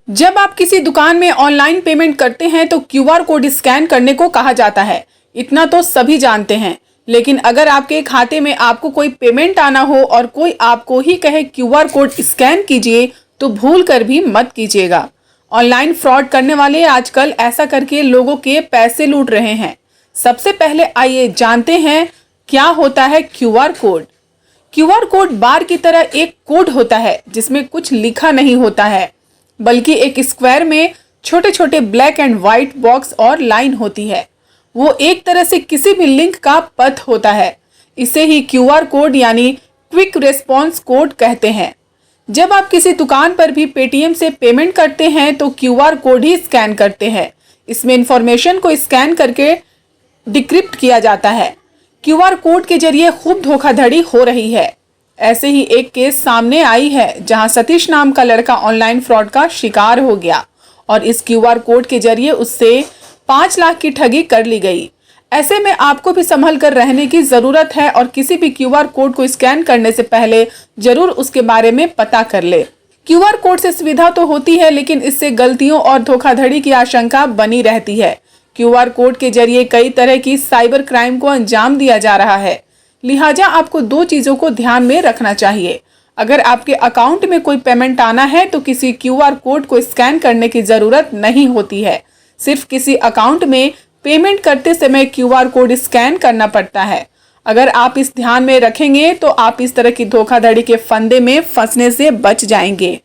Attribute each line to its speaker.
Speaker 1: जब आप किसी दुकान में ऑनलाइन पेमेंट करते हैं तो क्यूआर कोड स्कैन करने को कहा जाता है। इतना तो सभी जानते हैं, लेकिन अगर आपके खाते में आपको कोई पेमेंट आना हो और कोई आपको ही कहे क्यूआर कोड स्कैन कीजिए तो भूल कर भी मत कीजिएगा। ऑनलाइन फ्रॉड करने वाले आजकल ऐसा करके लोगों के पैसे लूट रहे हैं। सबसे पहले आइए जानते हैं क्या होता है क्यूआर कोड। क्यूआर कोड बार की तरह एक कोड होता है जिसमें कुछ लिखा नहीं होता है, बल्कि एक स्क्वायर में छोटे छोटे ब्लैक एंड व्हाइट बॉक्स और लाइन होती है। वो एक तरह से किसी भी लिंक का पथ होता है। इसे ही क्यूआर कोड यानी क्विक रिस्पॉन्स कोड कहते हैं। जब आप किसी दुकान पर भी पेटीएम से पेमेंट करते हैं तो क्यूआर कोड ही स्कैन करते हैं। इसमें इंफॉर्मेशन को स्कैन करके डिक्रिप्ट किया जाता है। क्यूआर कोड के जरिए खूब धोखाधड़ी हो रही है। ऐसे ही एक केस सामने आई है जहां सतीश नाम का लड़का ऑनलाइन फ्रॉड का शिकार हो गया और इस क्यूआर कोड के जरिए उससे 5 लाख की ठगी कर ली गई। ऐसे में आपको भी संभल कर रहने की जरूरत है और किसी भी क्यूआर कोड को स्कैन करने से पहले जरूर उसके बारे में पता कर ले। क्यूआर कोड से सुविधा तो होती है, लेकिन इससे गलतियों और धोखाधड़ी की आशंका बनी रहती है। क्यूआर कोड के जरिए कई तरह की साइबर क्राइम को अंजाम दिया जा रहा है। लिहाजा आपको 2 चीजों को ध्यान में रखना चाहिए। अगर आपके अकाउंट में कोई पेमेंट आना है तो किसी क्यूआर कोड को स्कैन करने की जरूरत नहीं होती है। सिर्फ किसी अकाउंट में पेमेंट करते समय क्यूआर कोड स्कैन करना पड़ता है। अगर आप इस ध्यान में रखेंगे तो आप इस तरह की धोखाधड़ी के फंदे में फंसने से बच जाएंगे।